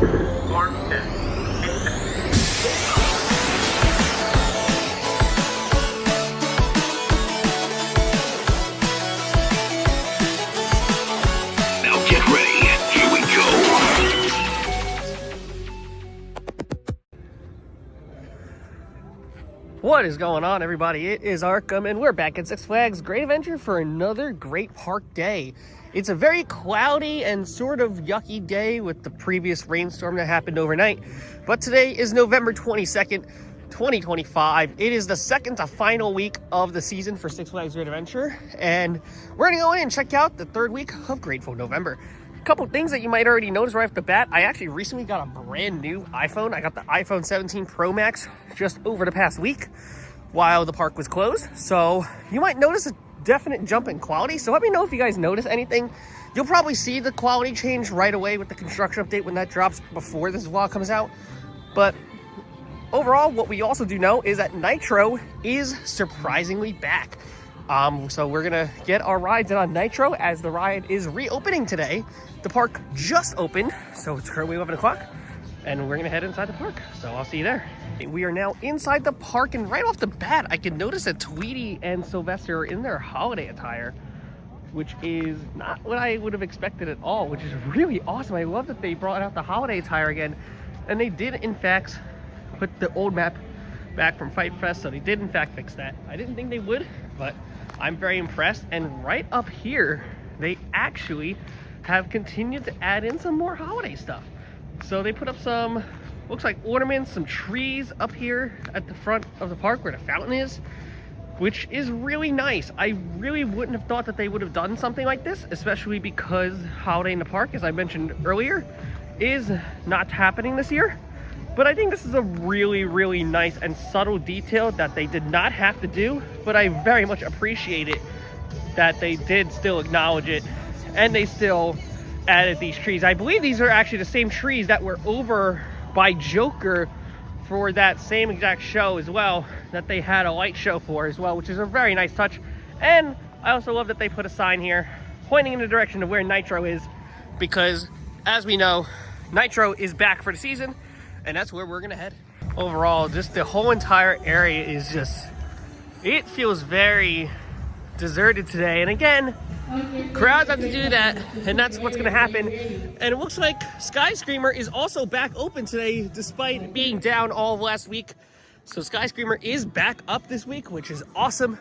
Mark 10. Now get ready. Here we go. What is going on, everybody? It is Arkham, and we're back at Six Flags Great Adventure for another great park day. It's a very cloudy and sort of yucky day with the previous rainstorm that happened overnight. But today is November 22nd, 2025. It is the second to final week of the season for Six Flags Great Adventure. And we're going to go in and check out the third week of Grateful November. A couple things that you might already notice right off the bat. I actually recently got a brand new iPhone. I got the iPhone 17 Pro Max just over the past week while the park was closed. So you might notice a definite jump in quality. So let me know if you guys notice anything. You'll probably see the quality change right away with the construction update when that drops before this vlog comes out. But overall, what we also do know is that Nitro is surprisingly back. So we're gonna get our rides in on Nitro as the ride is reopening today. The park just opened, so it's currently 11 o'clock, and we're gonna head inside the park. So I'll see you there. We are now inside the park, and right off the bat, I can notice that Tweety and Sylvester are in their holiday attire, which is not what I would have expected at all, which is really awesome. I love that they brought out the holiday attire again, and they did, in fact, put the old map back from Fight Fest, so they did, in fact, fix that. I didn't think they would, but I'm very impressed. And right up here, they actually have continued to add in some more holiday stuff. So they put up some, looks like ornaments, some trees up here at the front of the park where the fountain is, which is really nice. I really wouldn't have thought that they would have done something like this, especially because Holiday in the Park, as I mentioned earlier, is not happening this year. But I think this is a really, really nice and subtle detail that they did not have to do, but I very much appreciate it that they did still acknowledge it, and they still added these trees. I believe these are actually the same trees that were over by Joker for that same exact show as well, that they had a light show for as well, which is a very nice touch. And I also love that they put a sign here pointing in the direction of where Nitro is, because as we know, Nitro is back for the season, and that's where we're gonna head. Overall, just the whole entire area is just, it feels very deserted today. And again, crowds have to do that, and that's what's gonna happen. And it looks like Skyscreamer is also back open today, despite being down all of last week. So Skyscreamer is back up this week, which is awesome.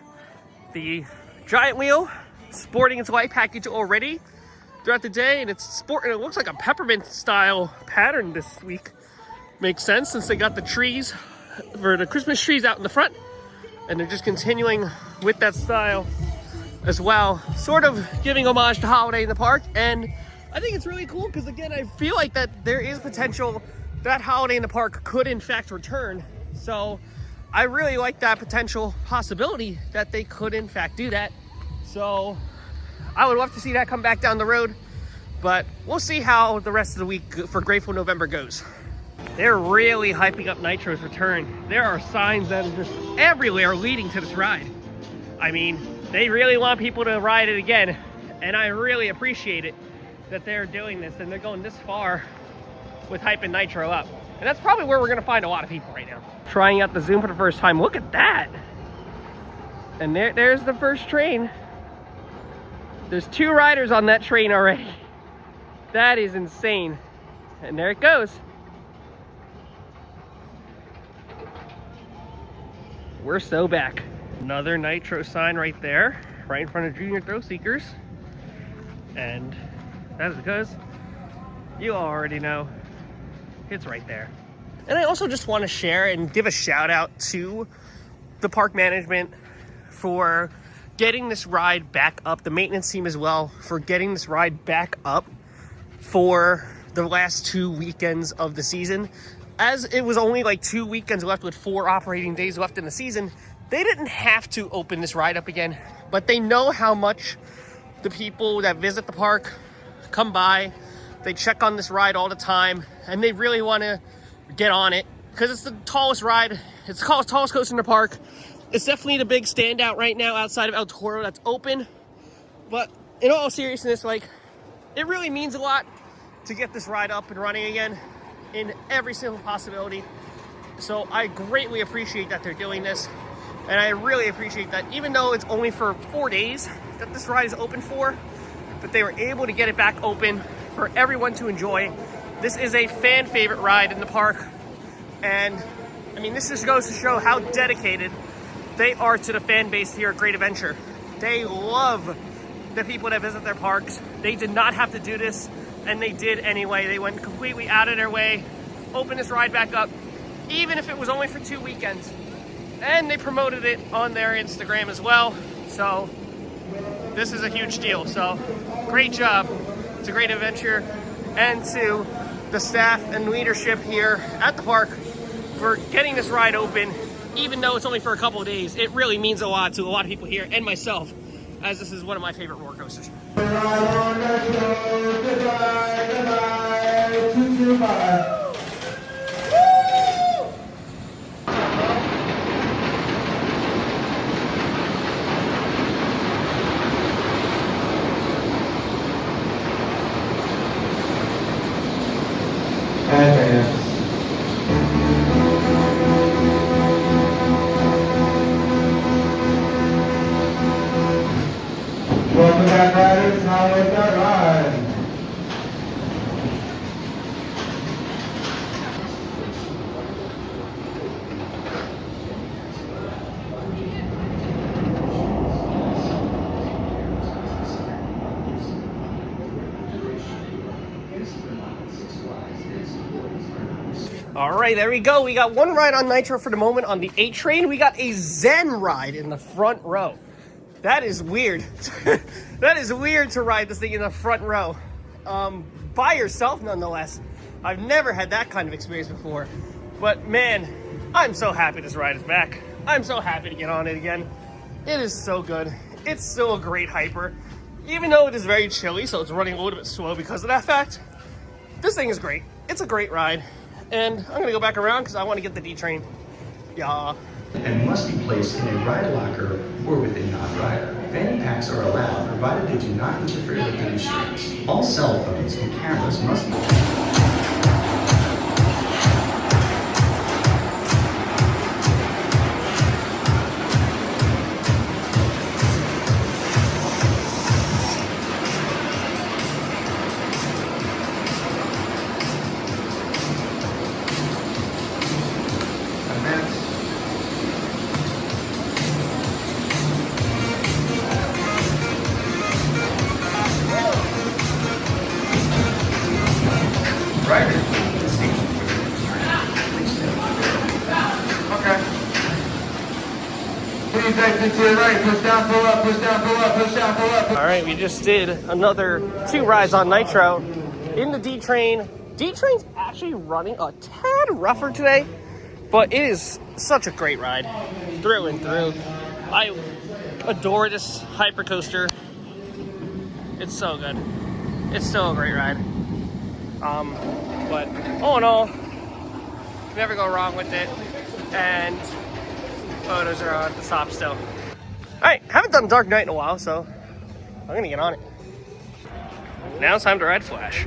The giant wheel sporting its white package already throughout the day, and it's sporting, it looks like a peppermint style pattern this week. Makes sense since they got the trees, for the Christmas trees out in the front, and they're just continuing with that style as well, sort of giving homage to Holiday in the Park. And I think it's really cool because, again, I feel like that there is potential that Holiday in the Park could in fact return. So I really like that potential possibility that they could in fact do that. So I would love to see that come back down the road, but we'll see how the rest of the week for Grateful November goes. They're really hyping up Nitro's return. There are signs that are just everywhere leading to this ride. I mean, they really want people to ride it again, and I really appreciate it that they're doing this, and they're going this far with hyping Nitro up. And that's probably where we're gonna find a lot of people right now. Trying out the Zoom for the first time. Look at that. And there's the first train. There's 2 riders on that train already. That is insane. And there it goes. We're so back. Another Nitro sign right there, right in front of Junior Thrill Seekers. And that is because you already know it's right there. And I also just want to share and give a shout out to the park management for getting this ride back up, the maintenance team as well, for getting this ride back up for the last 2 weekends of the season. As it was only like 2 weekends left with 4 operating days left in the season, they didn't have to open this ride up again, but they know how much the people that visit the park come by. They check on this ride all the time, and they really want to get on it because it's the tallest ride. It's the tallest coaster in the park. It's definitely the big standout right now outside of El Toro that's open. But in all seriousness, like, it really means a lot to get this ride up and running again. in every single possibility. So I greatly appreciate that they're doing this. And I really appreciate that even though it's only for 4 days that this ride is open for, but they were able to get it back open for everyone to enjoy. This is a fan favorite ride in the park. And I mean, this just goes to show how dedicated they are to the fan base here at Great Adventure. They love the people that visit their parks. They did not have to do this, and they did anyway. They went completely out of their way, opened this ride back up, even if it was only for 2 weekends. And they promoted it on their Instagram as well. So this is a huge deal. So great job to Great Adventure and to the staff and leadership here at the park for getting this ride open. Even though it's only for a couple of days, it really means a lot to a lot of people here and myself, as this is one of my favorite roller coasters. Welcome back, riders. How was that ride? All right, there we go. We got one ride on Nitro for the moment on the 8 train. We got a Zen ride in the front row. That is weird. That is weird to ride this thing in the front row. By yourself, nonetheless. I've never had that kind of experience before. But man, I'm so happy this ride is back. I'm so happy to get on it again. It is so good. It's still a great hyper. Even though it is very chilly, so it's running a little bit slow because of that fact. This thing is great. It's a great ride. And I'm gonna go back around because I want to get the D train. Yeah. And must be placed in a rider locker or with a non-rider. Fanny packs are allowed, provided they do not interfere with the restraints. All cell phones and cameras must be... To your right, push down, pull up, push down, pull up, push down, pull up. All right, we just did another 2 rides on Nitro in the D train. D train's actually running a tad rougher today, but it is such a great ride through and through. I adore this hyper coaster. It's so good. It's still a great ride. But all in all, never go wrong with it. And photos are on the top still. All right, haven't done Dark Knight in a while, so I'm gonna get on it. Now it's time to ride Flash.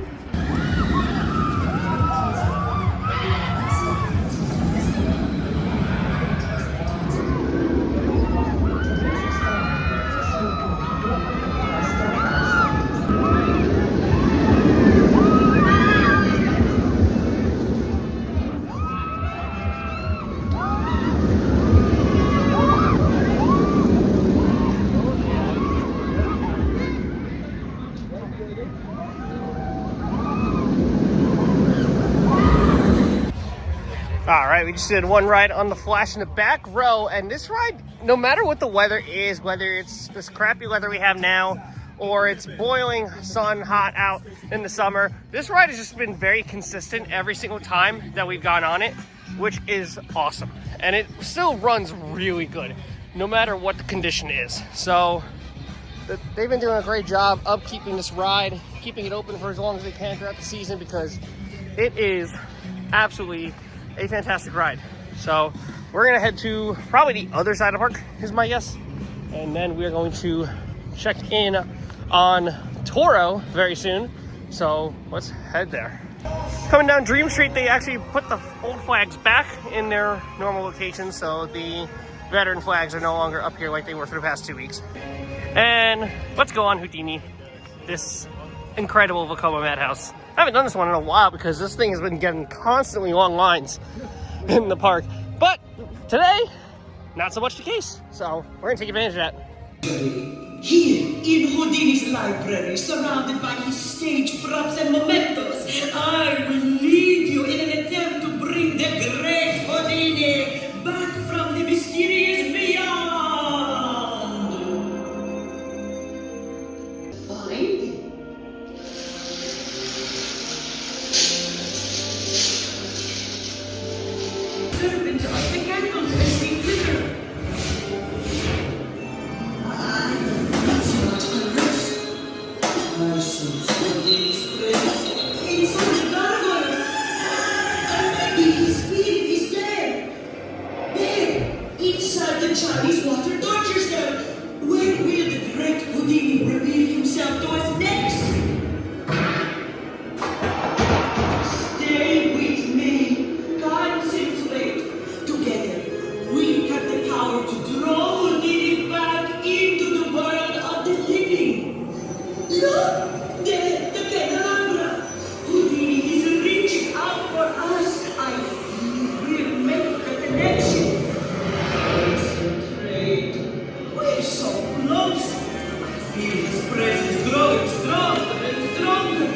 All right, we just did one ride on the Flash in the back row, and this ride, no matter what the weather is, whether it's this crappy weather we have now or it's boiling sun hot out in the summer, this ride has just been very consistent every single time that we've gone on it, which is awesome. And it still runs really good, no matter what the condition is. So they've been doing a great job of keeping this ride, keeping it open for as long as they can throughout the season, because it is absolutely a fantastic ride. So we're gonna head to probably the other side of the park, is my guess. And then we're going to check in on Toro very soon. So let's head there. Coming down Dream Street, they actually put the old flags back in their normal locations, so the veteran flags are no longer up here like they were for the past 2 weeks. And let's go on Houdini, this incredible Vekoma Madhouse. I haven't done this one in a while because this thing has been getting constantly long lines in the park. But today, not so much the case, so we're gonna take advantage of that. Here, in Houdini's library, surrounded by his stage props and mementos, I will lead you in an attempt to bring the great Houdini back from the mysterious beyond. Find servants of the candles as they glitter. Chinese water tortures them. When will the great Houdini reveal himself to us next? Stay with me. Time seems late. Together, we have the power to draw Houdini back into the world of the living. Look! There, the candelabra. Houdini is reaching out for us. I feel we'll make the connection. We're so close. I feel his presence growing stronger and stronger.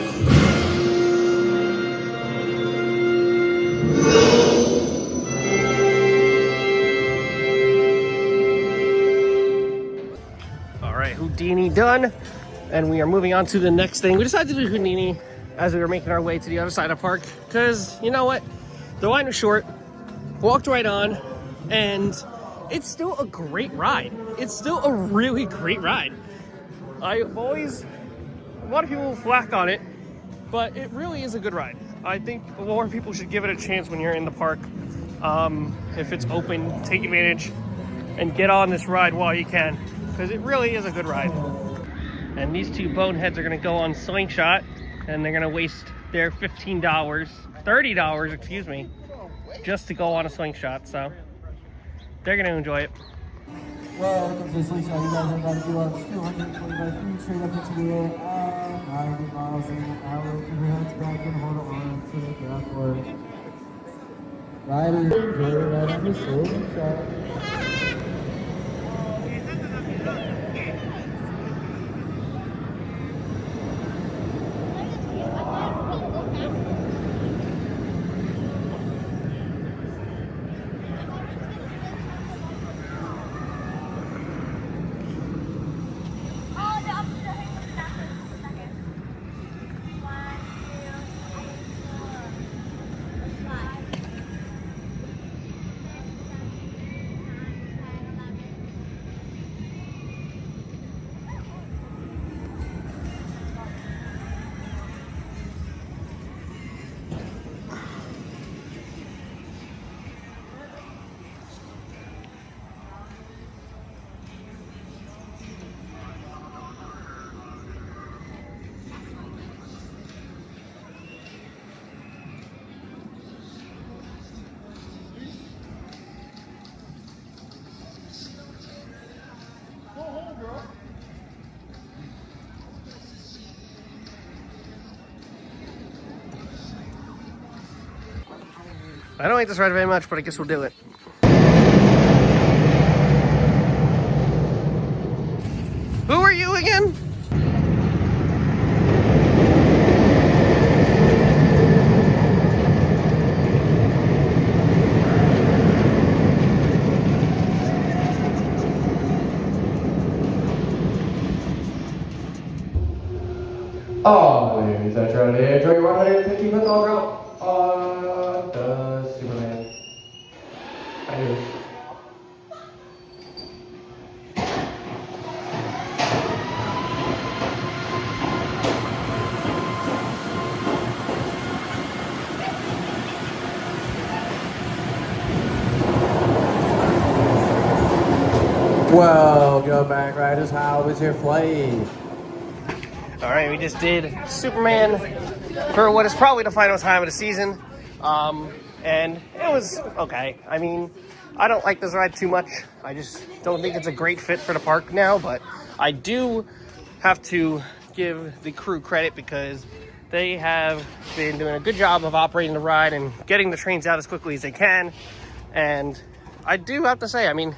All right, Houdini done. And we are moving on to the next thing. We decided to do Houdini as we were making our way to the other side of the park. Because, you know what? The line was short. Walked right on. And it's still a great ride. It's still a really great ride. A lot of people flack on it, but it really is a good ride. I think more people should give it a chance when you're in the park. If it's open, take advantage and get on this ride while you can, because it really is a good ride. And these two boneheads are gonna go on Slingshot, and they're gonna waste their $30, excuse me, just to go on a Slingshot, so they're gonna enjoy it. Welcome to Slingshot. You guys are about to do our 225 feet straight up into the air at 90 miles an hour. Keep your hands back and hold on to the backboard. Riders, enjoy the ride of the Slingshot. I don't like this ride very much, but I guess we'll do it. Who are you again? Oh, ladies, I try to enjoy your 150-foot long route on the Superman. I do. Welcome back, riders. How was your flight? All right, we just did Superman for what is probably the final time of the season. And it was okay. I mean, I don't like this ride too much. I just don't think it's a great fit for the park now, but I do have to give the crew credit because they have been doing a good job of operating the ride and getting the trains out as quickly as they can. And I do have to say, I mean,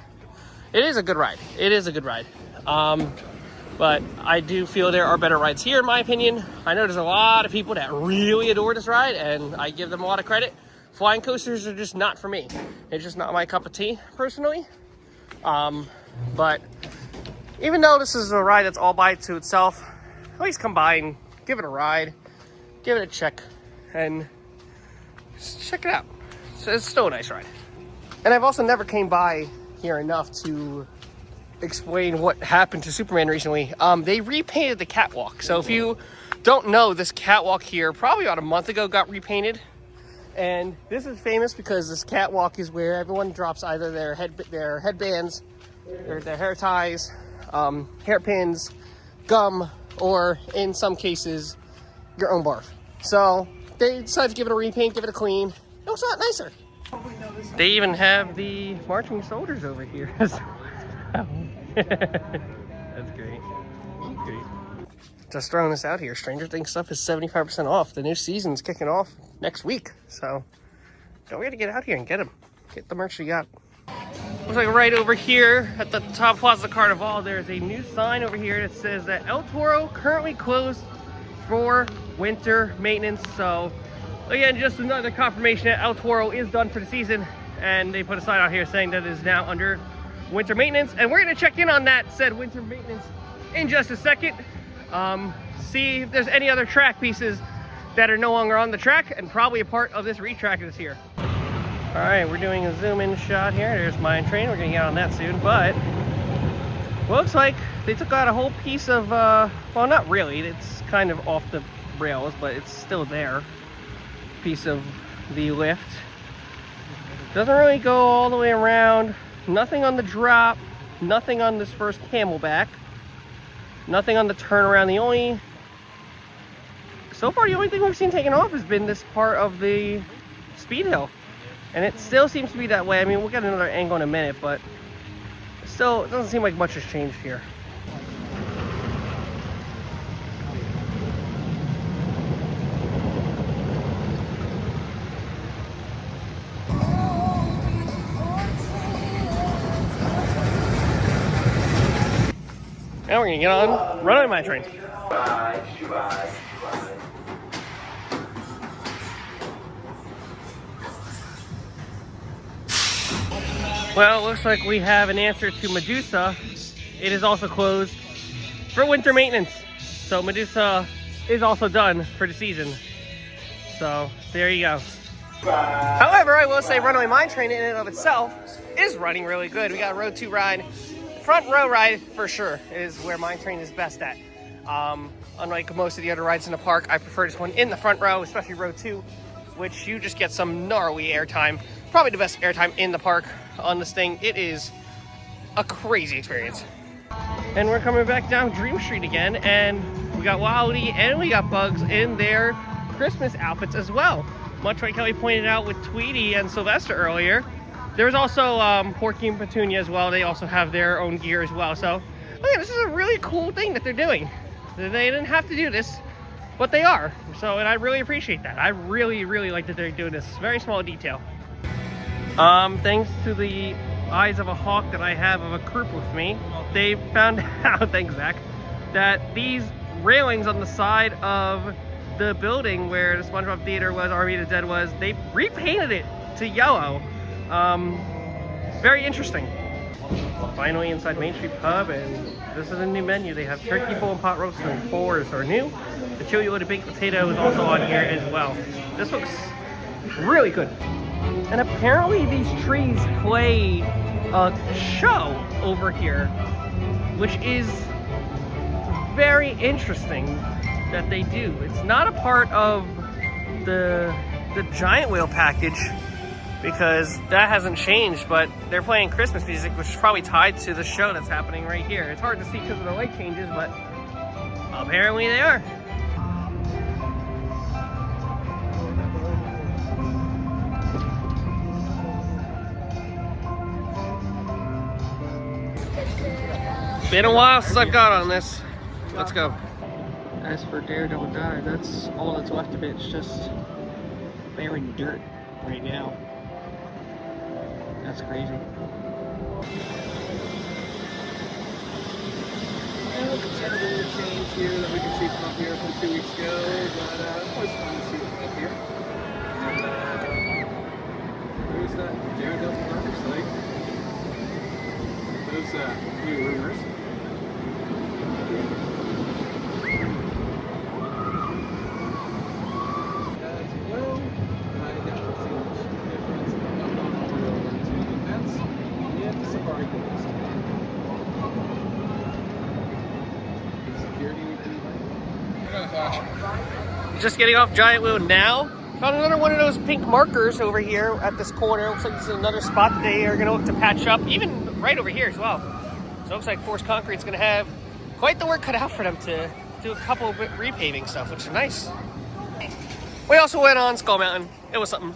it is a good ride. It is a good ride. But I do feel there are better rides here, in my opinion. I know there's a lot of people that really adore this ride, and I give them a lot of credit. Flying coasters are just not for me. It's just not my cup of tea, personally. But even though this is a ride that's all by to itself, at least come by and give it a ride, give it a check, and just check it out. So it's still a nice ride. And I've also never came by here enough to explain what happened to Superman recently. They repainted the catwalk. So if you don't know, this catwalk here probably about a month ago got repainted. And this is famous because this catwalk is where everyone drops either their headbands, their hair ties, hairpins, gum, or in some cases, your own barf. So they decided to give it a repaint, give it a clean. It looks a lot nicer. They even have the marching soldiers over here as well. That's great. Great. Just throwing this out here, Stranger Things stuff is 75% off. The new season's kicking off next week, so don't forget to get out here and get them. Get the merch you got. Looks like right over here at the top Plaza Carnival, there's a new sign over here that says that El Toro currently closed for winter maintenance. So again, just another confirmation that El Toro is done for the season, and they put a sign out here saying that it is now under winter maintenance. And we're gonna check in on that said winter maintenance in just a second. See if there's any other track pieces that are no longer on the track and probably a part of this retrack that's here. All right, we're doing a zoom in shot here. There's Mine Train. We're gonna get on that soon, but looks like they took out a whole piece of, well, not really. It's kind of off the rails, but it's still there. Piece of the lift. Doesn't really go all the way around. Nothing on the drop. Nothing on this first camelback. Nothing on the turnaround. So far the only thing we've seen taken off has been this part of the speed hill. And it still seems to be that way. I mean, we'll get another angle in a minute, but still, it doesn't seem like much has changed here. Now we're gonna get on Runaway Mine Train. Well, it looks like we have an answer to Medusa. It is also closed for winter maintenance. So Medusa is also done for the season. So there you go. However, I will say Runaway Mine Train in and of itself is running really good. We got a Road 2 ride. Front row ride for sure is where Mine Train is best at. Unlike most of the other rides in the park, I prefer this one in the front row, especially Row 2, which you just get some gnarly airtime. Probably the best airtime in the park on this thing. It is a crazy experience. And we're coming back down Dream Street again, and we got Wally and we got Bugs in their Christmas outfits as well. Much like Kelly pointed out with Tweety and Sylvester earlier. There's also Porky and Petunia as well. They also have their own gear as well. So, yeah, this is a really cool thing that they're doing. They didn't have to do this, but they are. So, and I really appreciate that. I really, really like that they're doing this. Very small detail. Thanks to the eyes of a hawk that I have of a group with me, they found out, thanks Zach, that these railings on the side of the building where the SpongeBob Theater was, Army of the Dead was, they repainted it to yellow. Very interesting. Finally inside Main Street Pub, and this is a new menu. They have turkey bowl and pot roast and fours are new. The chili loaded baked potato is also on here as well. This looks really good. And apparently these trees play a show over here, which is very interesting that they do. It's not a part of the Giant Wheel package, because that hasn't changed, but they're playing Christmas music, which is probably tied to the show that's happening right here. It's hard to see because of the light changes, but apparently they are. Been a while since I've got on this. Let's go. As for Daredevil Dive, that's all that's left of it. It's just barren dirt right now. That's crazy. And look, it's had a little change here that we can see from up here from 2 weeks ago, but it was fun to see from up here. And there's that Daredevil Dive site. Those new rumors. Just getting off Giant Wheel now. Found another one of those pink markers over here at this corner. Looks like this is another spot that they are going to look to patch up, even right over here as well. So it looks like Force Concrete's going to have quite the work cut out for them to do a couple of repaving stuff, which is nice. We also went on Skull Mountain. It was something.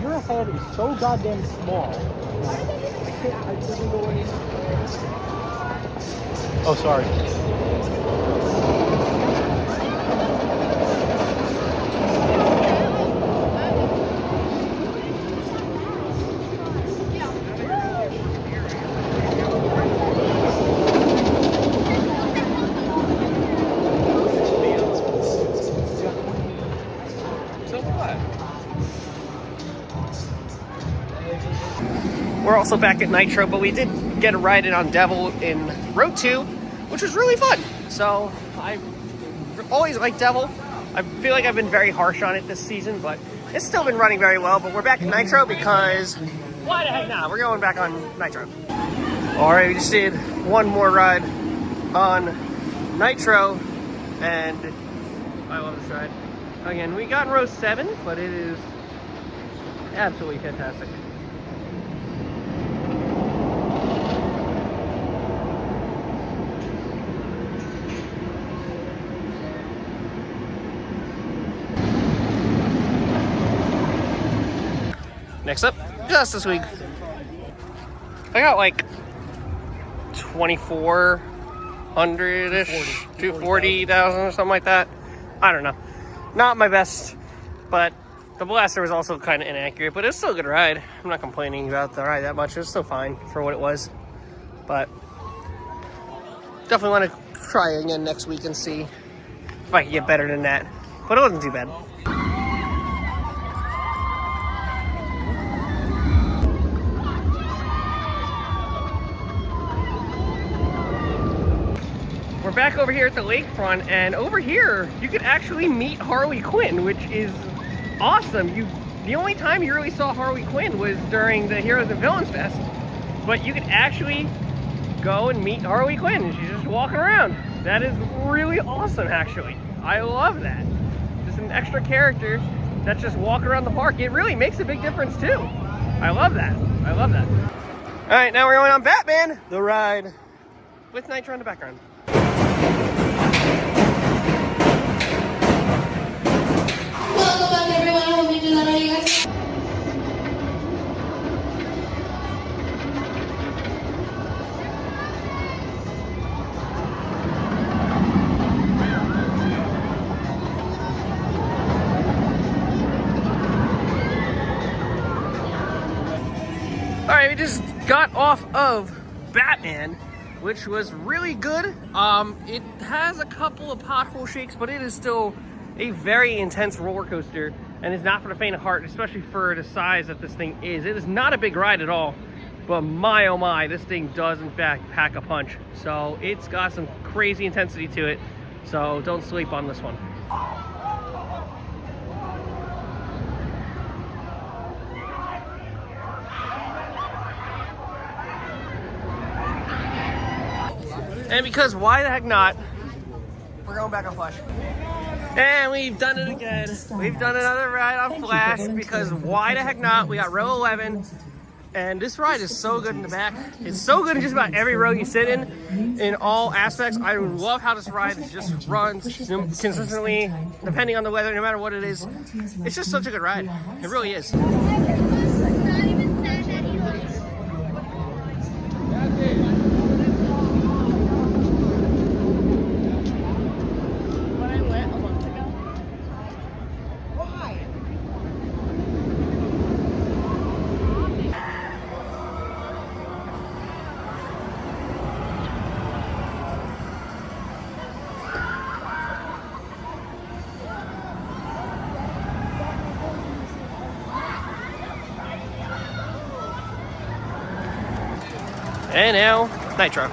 Your head is so goddamn small. Oh, sorry. We're also back at Nitro, but we did get a ride in on Devil in Road 2, which was really fun. So I always like Devil. I feel like I've been very harsh on it this season, but it's still been running very well. But we're back at Nitro because why the heck not? We're going back on Nitro. All right, we just did one more ride on Nitro, and I love this ride. Again, we got in row 7, but it is absolutely fantastic. Next up, Justice Week. I got like 2,400-ish, 240,000 or something like that. I don't know. Not my best, but the blaster was also kind of inaccurate, but it's still a good ride. I'm not complaining about the ride that much. It was still fine for what it was, but definitely want to try again next week and see if I can get better than that. But it wasn't too bad. We're back over here at the lakefront, and over here you could actually meet Harley Quinn, which is awesome. The only time you really saw Harley Quinn was during the Heroes and Villains Fest, but you could actually go and meet Harley Quinn. She's just walking around. That is really awesome, actually. I love that. Just an extra character that's just walking around the park. It really makes a big difference too. I love that. I love that. All right, now we're going on Batman, the ride, with Nitro in the background. Welcome back, everyone. I hope you do that already, guys. All right, we just got off of Batman, which was really good. It has a couple of pothole shakes, but it is still a very intense roller coaster, and it's not for the faint of heart, especially for the size that this thing is. It is not a big ride at all, but my oh my, this thing does in fact pack a punch. So it's got some crazy intensity to it, so don't sleep on this one. And because why the heck not, we're going back on Flash. And we've done it again. We've done another ride on Flash because why the heck not? We got row 11 And this ride is so good in the back. It's so good in just about every row you sit in all aspects. I love how this ride just runs consistently, depending on the weather, no matter what it is. It's just such a good ride. It really is. And now, Nitro.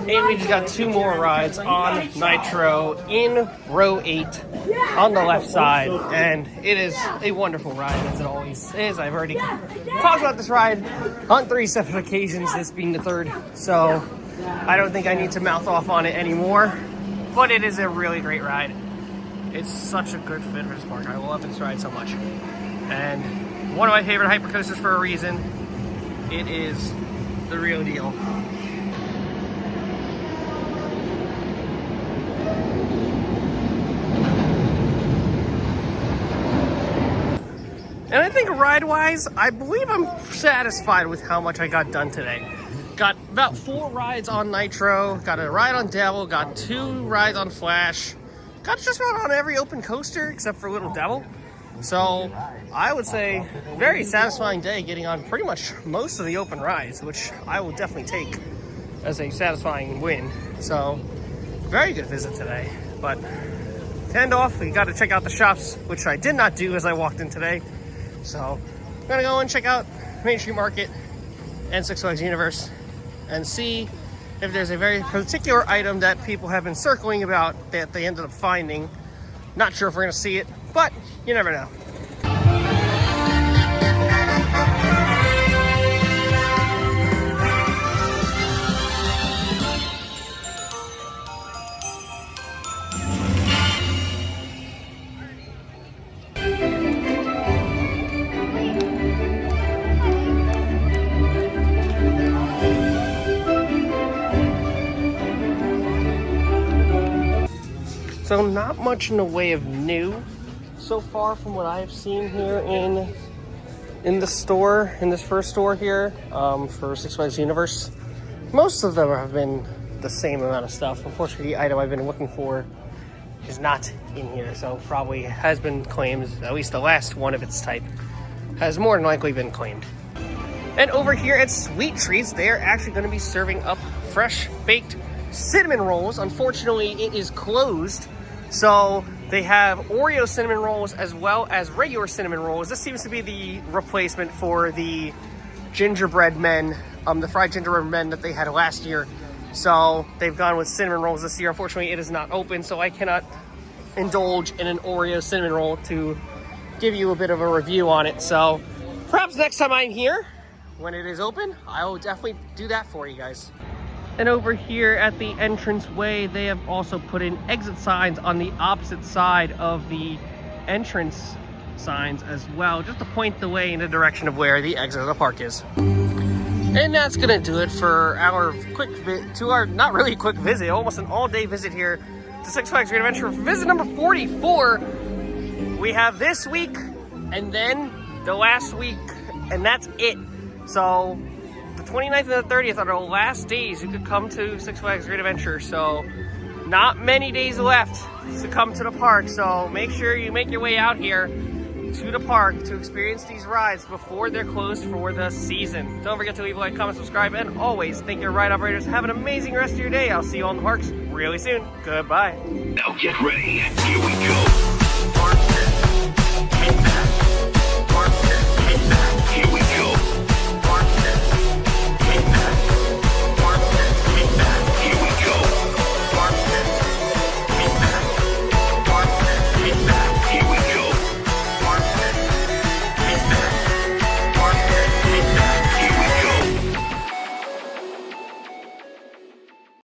And we just got 2 more rides on Nitro in row 8 on the left side. And it is a wonderful ride, as it always is. I've already talked about this ride on 3 separate occasions, this being the 3rd. So I don't think I need to mouth off on it anymore. But it is a really great ride. It's such a good fit for this park. I love this ride so much. And one of my favorite hypercoasters for a reason. It is the real deal. And I think ride-wise, I believe I'm satisfied with how much I got done today. Got about 4 rides on Nitro, got a ride on Devil, got 2 rides on Flash, got just about on every open coaster except for Little Devil. So I would say very satisfying day getting on pretty much most of the open rides, which I will definitely take as a satisfying win. So very good visit today. But to end off, we got to check out the shops, which I did not do as I walked in today. So I'm gonna go and check out Main Street Market and Six Flags Universe and see if there's a very particular item that people have been circling about that they ended up finding. Not sure if we're gonna see it, but you never know. So not much in the way of new so far from what I've seen here in the store, in this first store here for Six Flags Universe. Most of them have been the same amount of stuff. Unfortunately, the item I've been looking for is not in here, so probably has been claimed, at least the last one of its type has more than likely been claimed. And over here at Sweet Treats, they're actually going to be serving up fresh baked cinnamon rolls. Unfortunately, it is closed. So they have Oreo cinnamon rolls as well as regular cinnamon rolls. This seems to be the replacement for the gingerbread men, the fried gingerbread men that they had last year. So they've gone with cinnamon rolls this year. Unfortunately, it is not open, so I cannot indulge in an Oreo cinnamon roll to give you a bit of a review on it. So perhaps next time I'm here, when it is open, I will definitely do that for you guys. And over here at the entrance way, they have also put in exit signs on the opposite side of the entrance signs as well, just to point the way in the direction of where the exit of the park is. And that's gonna do it for our not really quick visit, almost an all-day visit here to Six Flags Great Adventure. For visit number 44, we have this week and then the last week, and that's it. So the 29th and the 30th are the last days you could come to Six Flags Great Adventure. So not many days left to come to the park. So make sure you make your way out here to the park to experience these rides before they're closed for the season. Don't forget to leave a like, comment, subscribe, and always thank your ride operators. Have an amazing rest of your day. I'll see you on the parks really soon. Goodbye. Now get ready. Here we go.